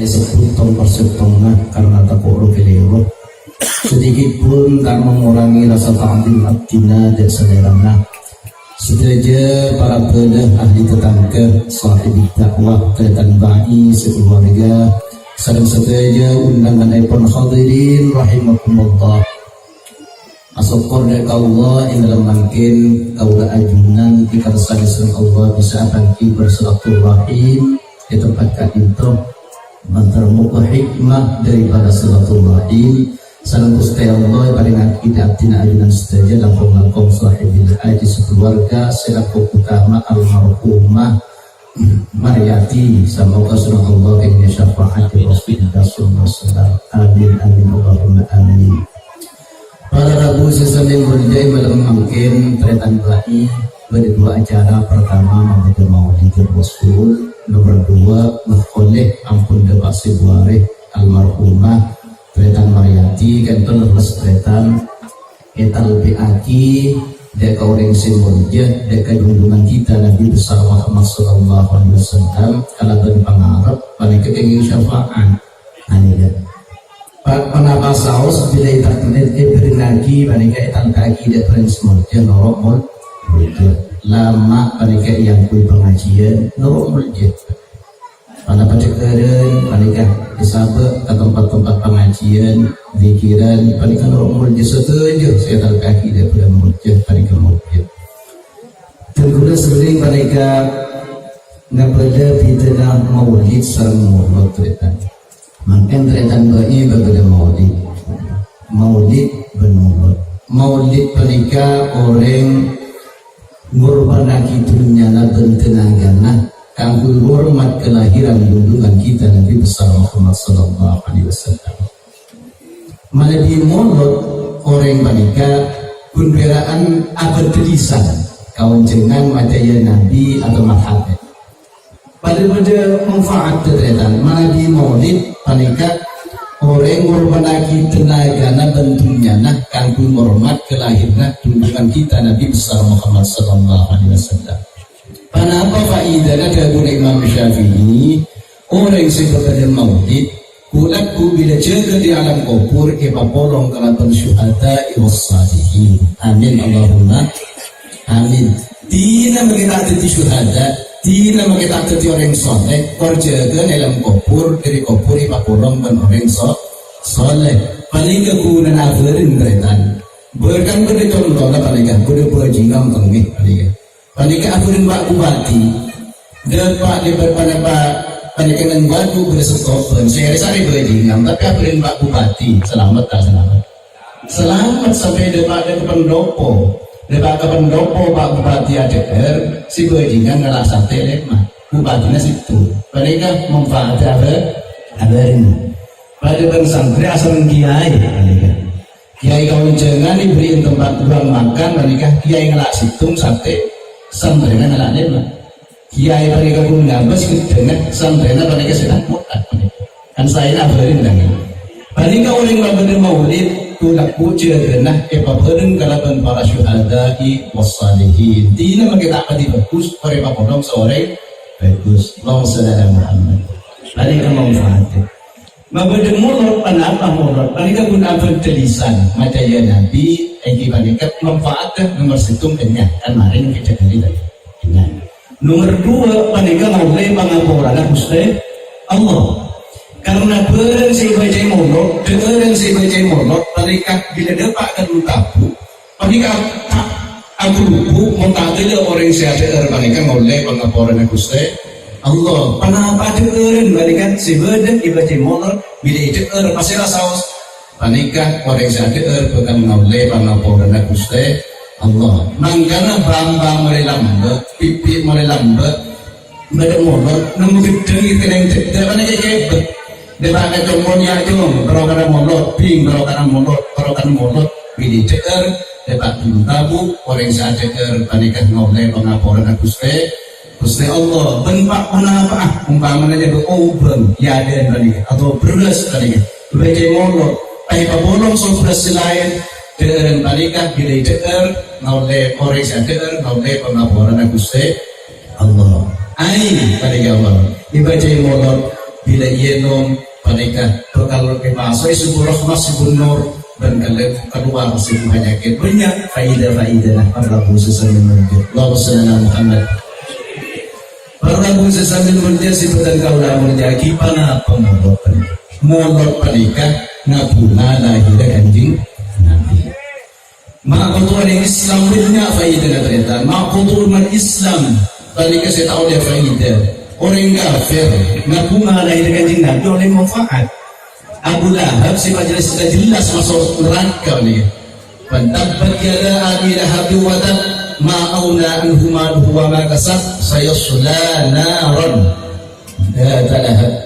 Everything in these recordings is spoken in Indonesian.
seputong perseptongah karena takut keliru sedikit pun tak mengurangi rasa ta'zim abdina dan saudara. Sedaja para pedah ahli tetangga sahib dakwah dan ba'i sekeluarga sareng sedaja undangan ipun hadirin rahimakumullah. Asyukur dari Allah yang dalam mungkin kaulah ajunan dikaresakan sareng Allah bisa bangki bersilaturahim di tempat itu mantar muka hikmah daripada silaturahim sareng Gusti Allah paling akidah abdina ajunan sedaja dan langkong sahibil haji sekeluarga selaku utama almarhumah Maryati semoga surah Allah yang syafaat di Rasulullah SAW. Amin amin Allahumma amin. Para Rabu sesaling berjaya malam mungkin teretan bayi berdua acara pertama membuat maulid Rasul, nomor 2 mengkoleh ampun depak sebuareh almarhumah Tretan Maryati kan terlepas tretan etal biaki deka orang simbolnya deka junjungan kita Nabi besar Muhammad sallallahu alaihi wasallam kalau dan pengarap paling ketinggi syafaat anilah penapa saus bila tak tenet beri lagi paling etal kaki dek transmolnya norok mol lama paling yang kui pengajian norok molje pada pacekaran, panikah disabak ke tempat-tempat pengajian, zikiran, panikah normal jasa saja saya tahu kaki daripada murjah, panikah murjah. Tentunya sering panikah ngapada fitnah maulid sarang maulid tretan. Makin tretan bayi berbeda maulid, maulid bermaulid. Maulid panikah orang ngurbanaki dunia dan tenagana. Kanggo hormat kelahiran junjungan kita Nabi besar Muhammad sallallahu alaihi wasallam. Malabi molot orang banika kunderaan abad tulisan kawan jengan mataya Nabi atau madhabnya. Pada manfaat terdetan malabi maulid banika orang hormataki tenaga na bentuknya nah kanggo hormat kelahiran junjungan kita Nabi besar Muhammad sallallahu alaihi wasallam. Kenapa faidahnya guna Imam Syafi'i orang yang sekepada maulid kulaku bila jaga di alam kubur ipapolong kalaban syuhada iwassalihin. Amin Allahumma amin. Tina kita jadi syuhada, tina kita jadi orang soleh korjaga di alam kubur dari kubur ipapolong dan orang soleh paling kegunaan akhirin keretan berkan berditonton paling berdibajingan tengih paling panika akurin Pak Bupati dapat panika nang batu bersestopan saya resari berdingan tapi akurin Pak Bupati selamat tak selamat sampai dapat ke pendopo Pak Bupati ADR si berdingan ngelak sate lemah Bupatinya situ panika manfaat ada ini pada bersantri asal kiai panika kiai kawan jangan diberi tempat ruang makan panika kiai ngelak situng sate santrena ngelak lema kiai mereka pun ngambas dengan santrena mereka sedang mutat kan saya nabarin lagi panika orang yang maulid tulak puja denah epaberin kalaban para syuhadai wassalihin dina makita padi bagus mereka podong sore bagus Allahumma shalli ala Muhammad panika manfaatnya mabada mulot panapa mulot panika pun abad tulisan mataya Nabi yang panika manfaatnya nomor situng kenyang kan kemarin kita dari kenyang nomor 2 panika mulai pangapuran Gusti Allah karena barang si baca mulot barang si baca mulot panika bila dapat kan tabu panika aku lupu montatnya orang sehat panika mulai pangapuran Gusti Allah panapa deureun balikan si beudeuh dibaca mulot bila deueur pasira saos panikah orang sadeur bakal ngaule pangapunten Gusti Allah mangkana bambang melambe pipi melambe bade molot nemu gedeng keneng dedek panika kebet debake tomonya cung karena molot ping karena molot pilih deur depak tabu orang sadeur panikah ngaule pangapunten Gusti Allah benpak menapa umpamanya beobeng ya den panika atau beras panika baca molot pabolong beras lain dengan panika bila deur ngaule orang sadeur ngaule pangapunten Gusti Allah ai panika Allah dibaca molot bila yenom panika kalau ke masuk subur rahmat subur nur dan kalau keluar subur penyakit banyak faidah para bungsu sambil menjadi Allahumma Muhammad para bungsu sambil menjadi sebutan kaulah menjadi pana pemodok molot panika ngabuna lahir kanjing Nabi ma'qutul Islam punya faidah ternyata ma'qutul Islam panika saya tahu dia faidah orang kafir ngaku lahir kanjing Nabi oleh manfaat. Abu Lahab si majelis sudah jelas masuk neraka ni. Pantabat yada abi lahab wa tab ma auna anhu maluhu wa ma kasab sayasla naran.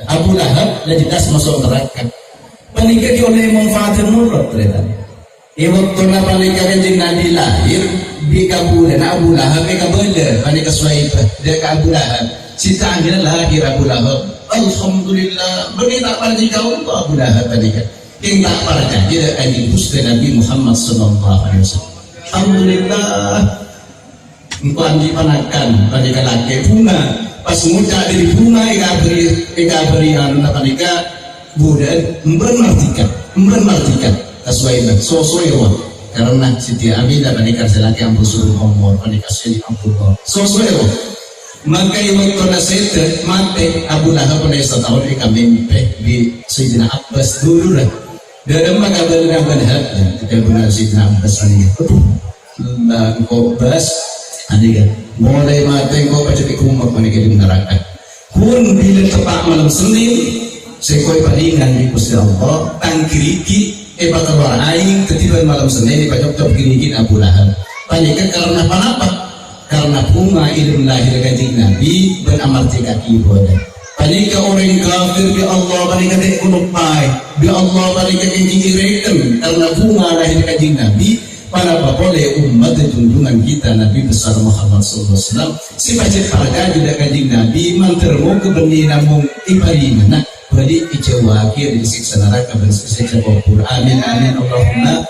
Abu Lahab dah jelas masuk neraka. Panika dia oleh manfaat mulut ternyata. Waktu na panika kanjing Nabi lahir di kabulan Abu Lahab ke kabela panika suaibah dia ke Abu Lahab. Sita angin lahir Abu Lahab. Alhamdulillah. Bagi tak pada jika untuk Abu Lahab tadi kan. Yang tak pada dia anjing Gusti Nabi Muhammad sallallahu alaihi wasallam. Alhamdulillah. Engkau anjing panakan pada laki bunga. Pas muda dari bunga ika beri anu panika budan mempermartikan kasuaiban sosoewa karena Siti Aminah panika selaki ampun suruh omor panika sini ampun sosoewa. Maka waktu nasib mati Abu Lahab pada setahun di mimpi di Sayyidina Abbas dulu lah. Dalam maka benar kita benar Sayyidina Abbas ini. Lah engkau Abbas, aniga mulai mati engkau baca di rumah panik di neraka. Pun bila tepat malam Senin, sekoi palingan di Gusti Allah tangkiriki bakal aing ketiban malam Senin di pajak kiriki Abu Lahab. Panik karena apa? Karena bunga ilmu lahir kanjeng Nabi beramarti kaki ibadah. Panika orang kafir bi Allah panika tak kunupai bi Allah panika kanjeng ireken karena bunga lahir kanjeng Nabi para boleh umat junjungan kita Nabi besar Muhammad sallallahu alaihi wasallam si pacet harga juga kanjeng Nabi mantermu kebenih namung ibarimana bali ijawakir disiksa neraka dan disiksa kubur. Amin amin Allahumma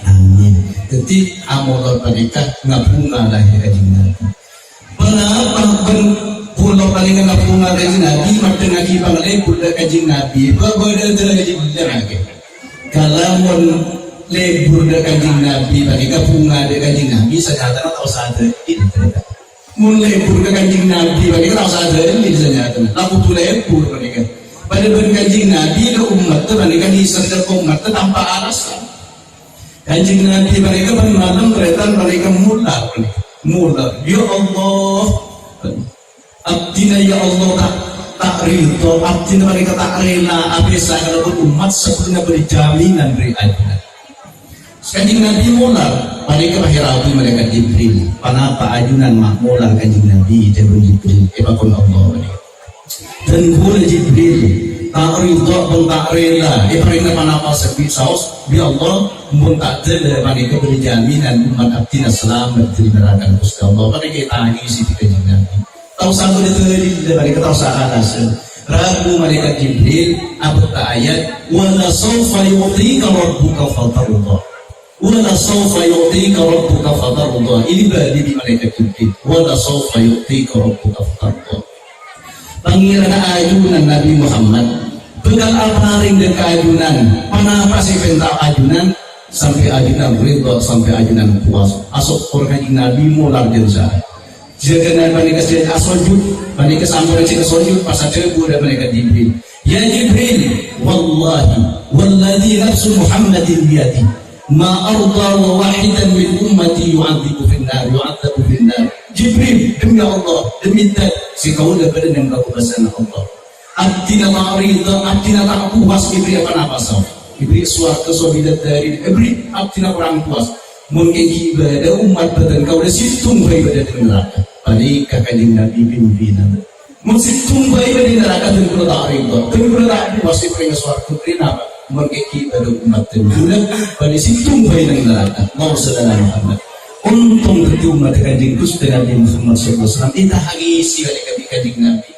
amin. Jadi amal panika ngabunga lahir kanjeng Nabi. Kenapa pulau paling ngabunga kanjeng Nabi maka ngaki panglebur kanjeng Nabi berbeda dari lagi. Kalau mon lebur kanjeng Nabi panika bunga kanjeng Nabi sejata atau sadar ini ternyata. Mon lebur kanjeng Nabi panika tahu sadar ini sejata. Lalu tu lebur panika. Pada kanjeng Nabi ada umat panika disertai umat tanpa alasan. Kanjeng Nabi mereka malam kereta mereka mula ya Allah abdina ya Allah tak rito abdina mereka tak rela abis kalau umat sebelumnya beri jaminan beri ajunan. Kanjeng Nabi mula mereka bahirawi mereka Jibril panapa ajunan makmulan kanjeng Nabi Jibril ebakun Allah dan gula Jibril tak rito pun tak rela mereka panapa sepi saus bi Allah mun tak jeda panika beri jaminan umat abdina selamat dari neraka Gusti Allah panika kita isi di kanjeng Nabi tahu sanggup diteri panika tahu sahalas rabu malaikat Jibril abut ayat wala sawfa yu'tika rabbuka fatarudha wala sawfa yu'tika rabbuka fatarudha ini bagi di malaikat Jibril wala sawfa yu'tika rabbuka fatarudha pangeran ajunan Nabi Muhammad bekal alparing dan keajunan panapa sih pentak ajunan sampai ajunan ridho sampai ajunan puas asok orang Nabi mular jenazah jangan panika sejak asojud panika sampai sejak asojud pas aja budak mereka Jibril ya Jibril wallahi walladhi nafsu Muhammadin biyadi ma arda wahidan min ummati yu'adzibu finnar yu'adzabu finnar Jibril demi Allah demi tak si kau dah badan yang kau bersama Allah abdina ta'rida abdina tak puas Jibril apa nafasau Ibri suatu sobidat dari Ibri abdina orang puas mungkin ibadah umat badan kau dah situng ibadah di neraka panika kanjeng Nabi pimpinan mesitung ibadah di neraka dan kau tak rida dan kau tak puas Ibri suatu kenapa mungkin ibadah umat terbudak pada situng ibadah di neraka mau saudara Muhammad untung ketua umat kanjeng Gusti Nabi Muhammad sallallahu alaihi wasallam kita hangisi kali kanjeng Nabi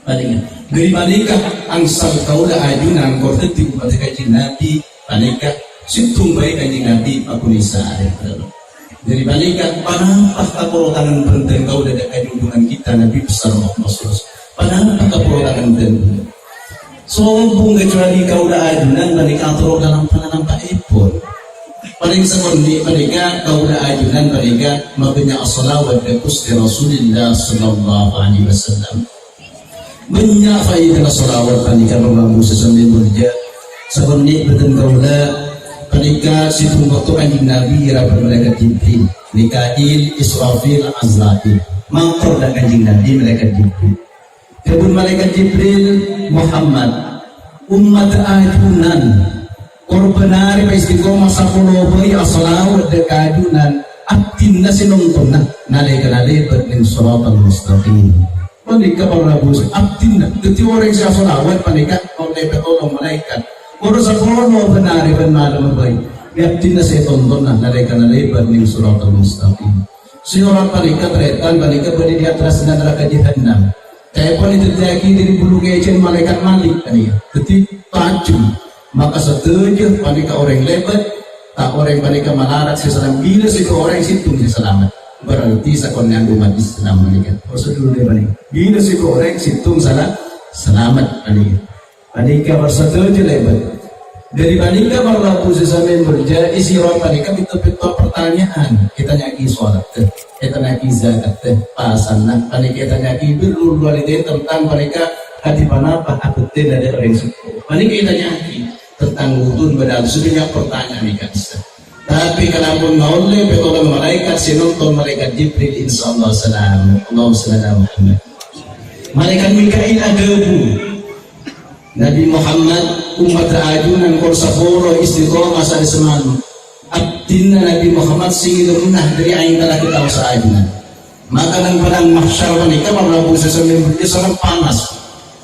palingan dari panika angsal kaulah ajunan kau tetap umat kanjeng Nabi panika situng baik kanjeng Nabi aku nisa dari panika panampak kapal tangan benteng kau dari kajungan kita Nabi besar Muhammad sallallahu alaihi wasallam panampak kapal tangan benteng Sombong kecuali kau dah ajunan panika turun dalam panampak ipun. Paling sekondi panika kau dah ajunan panika mabnya as-salawat ke Gusti Rasulullah sallallahu alaihi wasallam. Banyak faedah salawat panika membangun sesambil berja. Sekondi betul kau dah panika situ waktu anjing Nabi rapat mereka Jibril, Mikail, Israfil, Azrail. Mangkor dah anjing Nabi mereka Jibril. Kebun malaikat Jibril Muhammad umat ajunan korbanari pa istiqomah sa puloboy asalawat de kajunan atin na sinunton na nalika-nalipat ng surat al-mustaqim panika parabus atin na dati orang siya salawat panika o lepetolong malaikat kuro sa pulobanari pa malamabay atin na siya tonton na nalika-nalipat ng surat al-mustaqim sinurat panika tretan panika pa di atras na neraka jahannam. Kaya pun itu lagi dari bulu kecil malaikat malik kan ya, jadi tajam. Maka setuju panika orang lebat, tak orang panika malarat sesalam bila situ orang situ selamat. Berarti sakon yang umat Islam malaikat. Prosedur dia panika. Bila situ orang situ selamat panika. Panika bersetuju lebat. Dari panika berlaku sesama berja isi orang panika betul-betul pertanyaan. Kita nyaki sholat, kita nyaki zakat, pasanah. Panika kita nyaki birrul walidain tentang panika hati panapa aku tidak ada orang suku. Panika kita nyaki tentang wudhu badal sudah pertanyaan nih kan. Tapi kalau pun maulnya betul malaikat sinonton malaikat Jibril insyaallah salam. Allahumma shalli ala Muhammad. Malaikat Mikail adabu. Nabi Muhammad umat ajunan korsaforo istiqomah sa seman abdinna Nabi Muhammad singilunah dari aing telah kita sa ajunan maka nang padang mahsyar panika marlabu sesambil seorang panas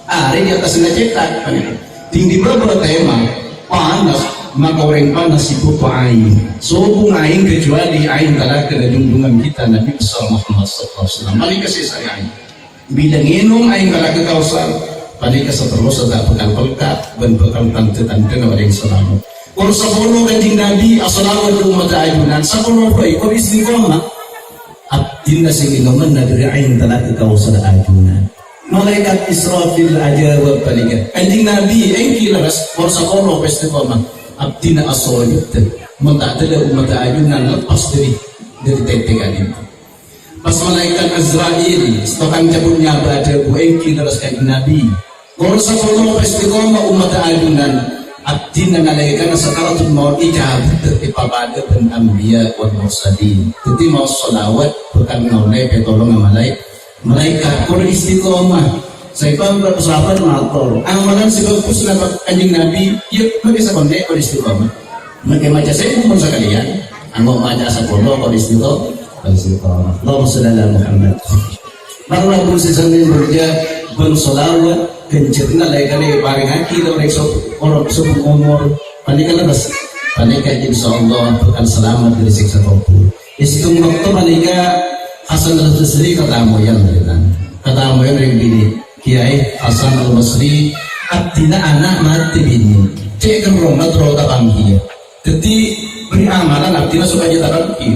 ari di atas cetak panika tinggi berapa tema panas maka orang panas itu aing sobung aing kecuali aing telah kena junjungan kita Nabi Muhammad sallallahu alaihi wasallam malika sesari aing bila nginum aing telah kekausar panika seterus ada pekan-pekat dan pekan-pekan dengan yang selamat. Kalau sepuluh kanjing Nabi assalamualaikum umat ajunan sepuluh baik kau istiqomah abdina singinoman dari ain telah kau sada ajunan. Malaikat Israfil aja wa panika kanjing Nabi engki laras kalau sepuluh istiqomah abdina asolit mentak ada umat ajunan lepas dari tetekan itu. Pas malaikat Azrail stokan cabutnya pada engki laras kanjing Nabi. Kalau sepuluh istiqomah umat ajunan abdina nalaikan sakaratul maut ijabut ipabada dan anbiya wal mursalin jadi mau salawat bukan nolai petolong malaikat kalau istiqomah saya paham berapa sahabat matur amalan sebagus dapat kanjing Nabi yuk bisa kondek kalau istiqomah mereka maca saya pun sekalian anggap maca sepuluh kalau istiqomah Allahumma shalli ala Muhammad marlah pun sesambil berja bersolawat kencirna laikane paling hati orang sebut umur panika lepas panika insyaallah akan selamat dari siksa kubur isitung waktu panika Hasan al-Basri kata moyang yang bini Kiai Hasan al-Basri abdina anak mati bini cek kerong natro tabangki jadi beri amalan abdina supaya tabangki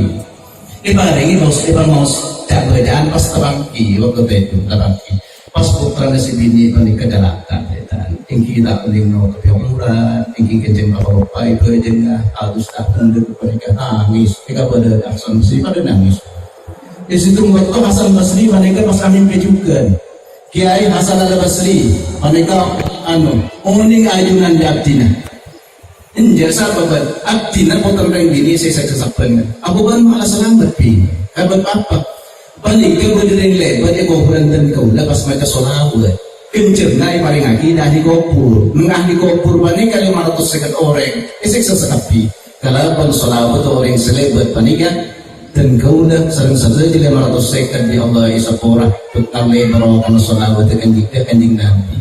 ibarengi maus tak bacaan pas tabangki waktu itu tabangki pas putra si bini panika dalakan dan ingki tak paling no tapi umuran ingki kencing apa itu aja harus tak tunduk panika nangis ketika pada Hasan Basri pada nangis di situ waktu Hasan Basri panika pas amin juga Kiai Hasan al-Basri panika uning ajunan di abdina injasa babat abdina putra yang bini saya saksikan aku kan malah selamat pi kabar apa paling kemudian lebat kuburan dan kau lepas mereka solawat kencerna paling lagi dah di kubur mengah di kubur paling kali 500 sekat orang esek sesekapi kalau pun solawat orang selebat paling kan dan kau dah sering-sering juga 500 sekat di Allah isapora tukang lebar kalau solawat dengan kanjing Nabi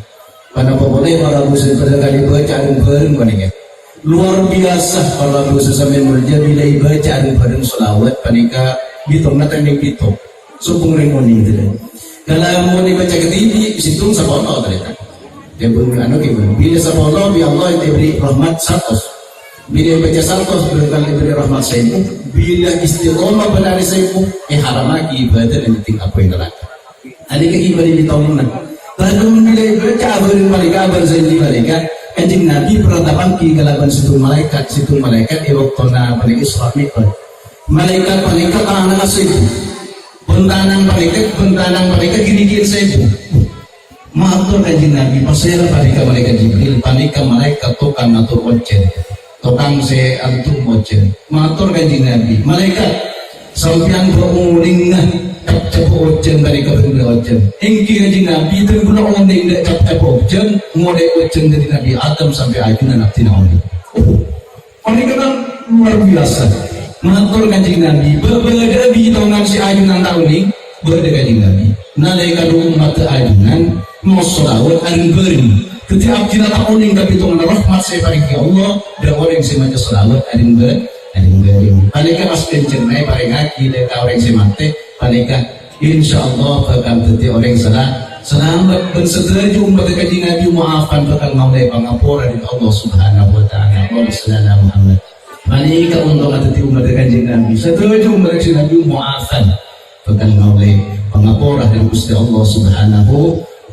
pada boleh para muslim pada kali baca dan bareng paling kan luar biasa kalau muslim sampai merja bila baca dan bareng solawat paling kan bitung natang yang bitung supung remoni itu deh. Kalau mau dibaca ke TV, situng sabono ternyata. Dia pun bila sabono, bi Allah diberi rahmat 100. Bila baca 100 berkali diberi rahmat 1000. Bila istiqomah benar 1000, haram lagi ibadah dan tinggal apa yang neraka. Ada kaki beri di tahun Lalu nilai berkabar malaikat berjanji malaikat kanjeng Nabi peratapan ki kalaban situ malaikat iwaktona pada Isra Mi'raj malaikat anak sebu bentanang malaikat gini-gini sebu matur kanjeng Nabi pasera pada malaikat Jibril panika malaikat tukang matur ojen tukang se antum ojen matur kanjeng Nabi malaikat sampian beruling cap ojen dari kabel ojen engki kanjeng Nabi terguna oning dek cap ojen ngode ojen dari Nabi Adam sampai ajunan abdina oli ini kan luar biasa matur kanjeng Nabi berbeda di tongan si ajunan tahun ini berbeda kanjeng Nabi nalai kadu umat ajunan mau solawat arin beri ketika abdina tahun ini tapi tongan rahmat saya paling ke Allah dan orang yang maca solawat arin beri panika pas pencernai paling aki dek orang si mate panika insyaallah bakal dadi orang selamat bersetuju umat kanjeng Nabi maafkan bakal maulai pangapura dari Allah Subhanahu wa taala. Allahumma shalli ala Muhammad. Panika untuk dadi umat kanjeng Nabi setuju umat kanjeng Nabi maafkan bakal maulai pangapura dari Gusti Allah Subhanahu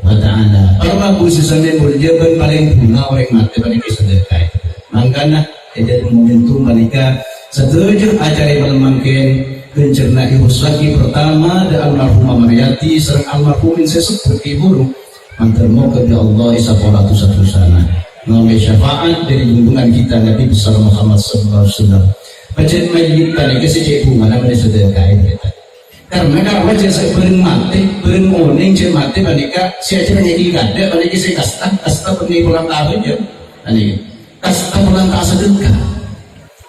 wa taala. Para posisinya berjaban paling guna orang mati panika sedekah. Mangkana jadi momentum panika setuju acara yang mungkin pencerna ibu lagi pertama ada almarhumah Mariati serang almarhumin sesuk ibu mantermo kepada Allah isapolatu satu sana ngambil syafaat dari junjungan kita Nabi besar Muhammad sallallahu alaihi wasallam baca majid tadi kesejak bunga nama sedekah kita karena kalau wajah saya bering mati bering oning saya mati panika saya aja menjadi gada panika saya kasta pergi pulang tahun ya panika kasta pulang tak sedekah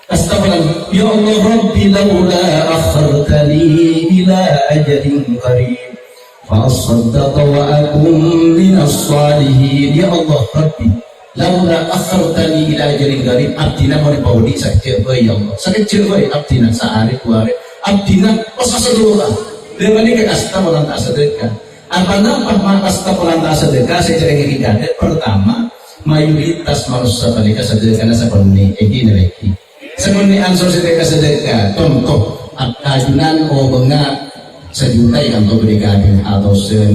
Astaghfirullah ya Allah Rabbi laula akhartani ila ajalin qarib fa asaddaqa wa akum minas salihin ya Allah Rabbi laula akhartani ila ajalin qarib abdina mau dibawa sakit ya Allah sakit bae abdina sehari dua hari abdina pas sedekah dengan ini kasta orang tak sedekah apa kasta orang tak sedekah saya cari ngikade pertama mayoritas manusia mereka sedekah seperti ini sebenarnya ansor sedekah contoh ajunan benga sejuta yang kau berikan atau sen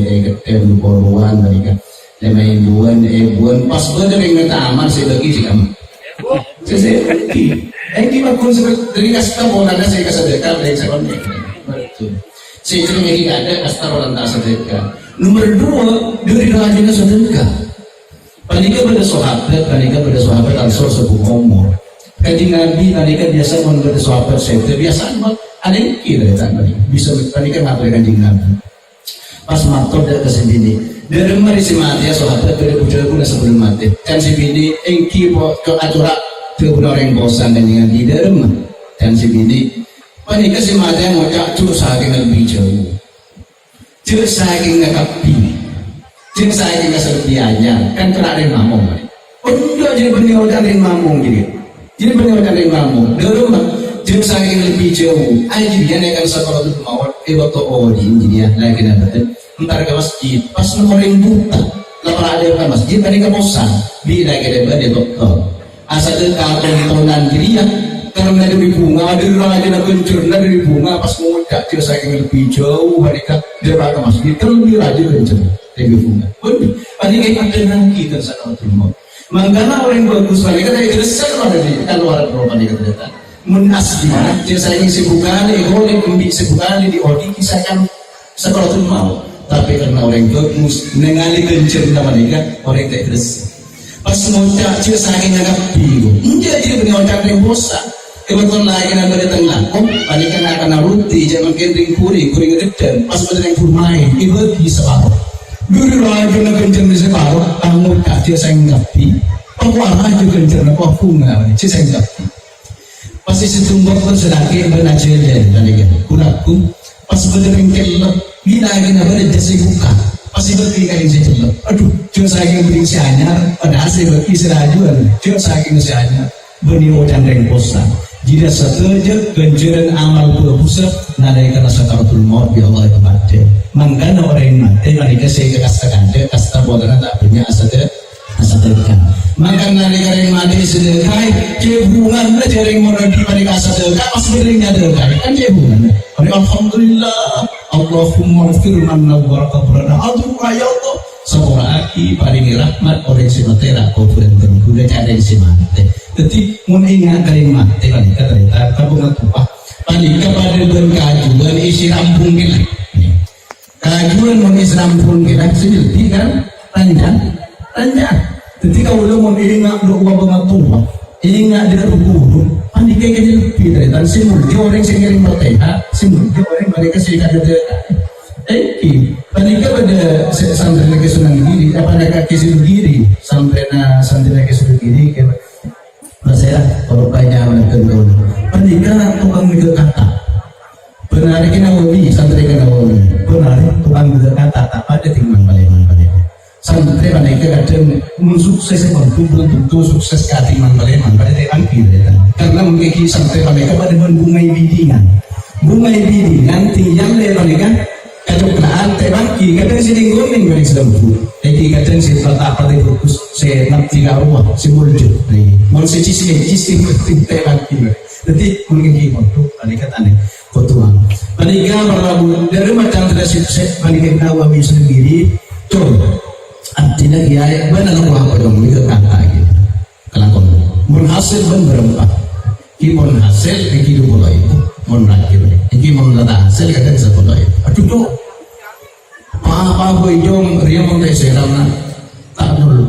boruan mereka lemain buan pas bener yang minta aman saya bagi sih kamu saya bagi bagus dari kasta orang saya kesedekah dari sebenarnya betul saya cuma ini ada kasta orang tak sedekah nomor dua dari rajinnya sedekah paling pada sahabat ansor sebuah umur kanjeng Nabi nalika biasa menurut sahabat saya biasa ada yang kira tadi bisa nalika ngatur kanjeng Nabi pas matur dak kesendiri dari mari si mati ya sahabat dari bujal pun sebelum mati kan si bini engki ke acara ke orang bosan kanjeng Nabi dari dan si bini panika si mati mau cak cur saking lebih jauh cur saking ngakapi cur saking keserpiannya kan kena ada ngomong oh enggak jadi benih ada ngomong gitu jadi benar kalian ngomong dulu mah jauh saking lebih jauh aja dia naikkan sekolah itu mau waktu ini dia lagi nanti ntar ke masjid pas nomor yang buta lapar ada ke masjid tadi ke bosan bila kita dia dokter asal tontonan dia karena dari bunga dari raja nak kencur dari bunga pas mau jauh saking lebih jauh mereka dia ke masjid kan lebih raja kencur dari bunga betul tadi kayak ada nanti kan sekolah itu mau makanya orang bagus mereka dari besar pada di keluar roba di kedepan mun asli dia saya sibukan boleh ambil sibukan di odi kisahkan sekolah tu mau tapi karena orang bagus nengali kencur nama mereka orang tak terus pas ngocak dia saya nggak bingung dia punya ngocak yang bosan kebetulan lagi nak berdatang lakom paling kan akan naruti jangan kering kuring kedepan pas berdatang kurmain itu bisa separuh dulu lagi nak kencur di separuh kamu tak dia saya ngapi pewarna juga kencur nak bunga dia saya ngapi pasti setumbuk bersedaki bernajelan dan lagi kurakum pas berdatang kelak bila lagi nak berdatang buka pasti berpikir yang saya celok aduh cuma saya ingin beri sianyar padahal saya berpikir serajuan cuma saya ingin sianyar bernio dan rengkosan jika setuju kenjuran amal berpusat nadai karena sakaratul maut bi Allah itu mati mangkana orang yang mati mereka saya katakan dia kasta bodohnya tak punya asadkan mangkana mereka yang mati sedekah kehubungan dari mereka mereka sedekah pas beringnya sedekah kan kehubungan alhamdulillah Allahumma firman wa kabrana aduh ya Allah Sapora aki paringi rahmat orang si matera ko purenten kuda cara si mate. Tetapi mun ingat dari mate panika terita kabungan tuah panika pada bulan kajuan isi rampung kita. Kajuan mun isi rampung kita sejati kan ranjang. Tetapi kalau mun ingat doa bunga tua ingat dia berguru panika kaya lebih dari dan simul dia orang si ngirim matera simul dia orang mereka si kada panika pada santri lagi senang diri apa mereka kisah diri santri lagi senang diri kayak saya kalau banyak menekan kau panika tukang mikir kata benar kita nawawi santri kita nawawi benar tukang mikir kata tak pada tinggal balik santri panika kadang sukses belum tentu sukses katiman balik pada terakhir karena mungkin santri panika pada bungai bidingan tiang dia panika kadang bangki kadang sini goning dari sedempu kadang si apa di fokus saya nak tiga rumah si mulju mau secisi teh bangki jadi mungkin kita untuk panika tane fotoan panika berlabuh dari macam tradisi panika nawawi sendiri tuh artinya ya benar apa dong itu kata gitu kelakon berhasil berempat kipon hasil hidup bola itu menrakir ini menata hasil kadang sekolah itu aduh tuh apa jom ria mau seram tak perlu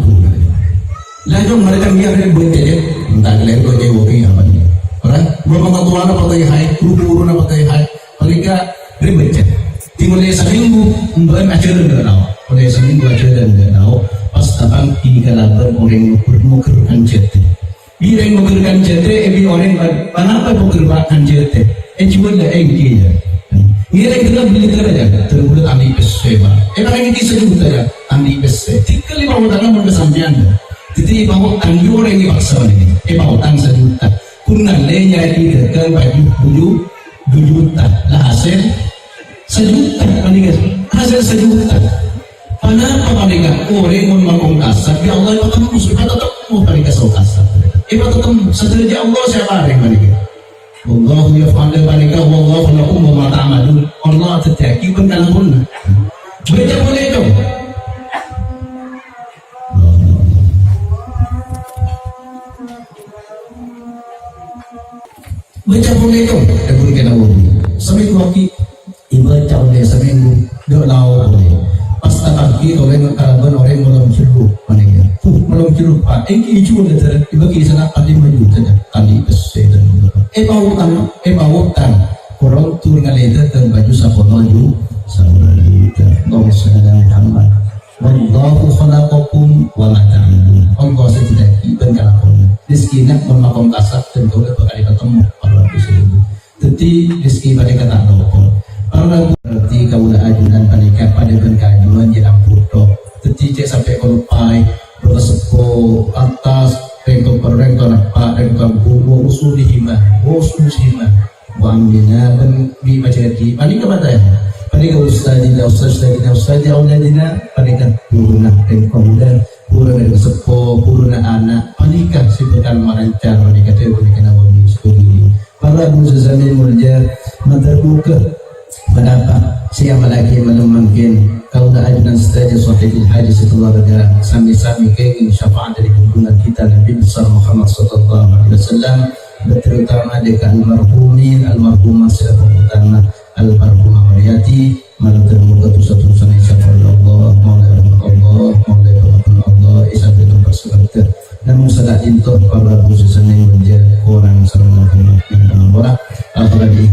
lah jom mereka biar berjaya entah kalian kau jauh oke apa ni orang berapa tuan apa tay hai guru apa tay hai mereka berjaya timulai seminggu mbak ajaran denau mulai seminggu ajaran denau pas datang tiga lapan orang bermukerkan jete bireng mukerkan jete ebi orang kenapa mukerkan jete jual dah engkau ngira kita beli kerja terbuat andi pesema orang ini sejuta ya andi pes tiga lima orang mau kesampian jadi bawa tanggung orang ini paksa ini bawa tang sejuta kuna lenya ini kan baju 7 juta lah hasil sejuta paling hasil sejuta kenapa paling orang mau makan kasar ya Allah itu kamu sudah tetap mau paling kasar tetap seterusnya Allah siapa yang paling Allah yaf'alu dzalika wallahu lakum wa ma ta'malun. Allah terjadi benar pun. Baca boleh dong. Baca boleh dong. Dapur kena boleh. Seminggu lagi ibaca boleh seminggu. Dok lau boleh. Pas pagi orang karaban orang malam jeruk mana ya? Malam jeruk pak. Engki jual dah. Bagi sana 5 juta dah. Kali besar dan utang orang tu ngaleda dan baju sapono ju saudara Allah sedang Muhammad wallahu khalaqakum wa ma ta'malun Allah sedang iban kalakon rezeki nak memakom kasab dan kau dapat kali ketemu Allah itu jadi rezeki pada kata Allah para berarti kau dah ajudan panika pada benkajuan jalan puto jadi cek sampai kolpai bersepo atas rengkau apa rengkau bubu usul hima wa'amina dan bimajati panika bataya panika ustadina auladina panika puruna rengkau dan puruna sepo puruna anak panika sibukan marancar panika nawawi sekali para muzazamin mulja terbuka kenapa siapa lagi menemankan kau dah ajudan saja sahihul hadis setelah ada sami-sami kenging syafaat dari junjungan kita Nabi besar Muhammad sallallahu alaihi wasallam terutama dekat almarhumah siapa utama almarhumah Mariati malam termuka tusa-tusa insyaallah Allah isabet bersemangat dan musalah intoh para khususnya menjadi orang selama kematian orang apalagi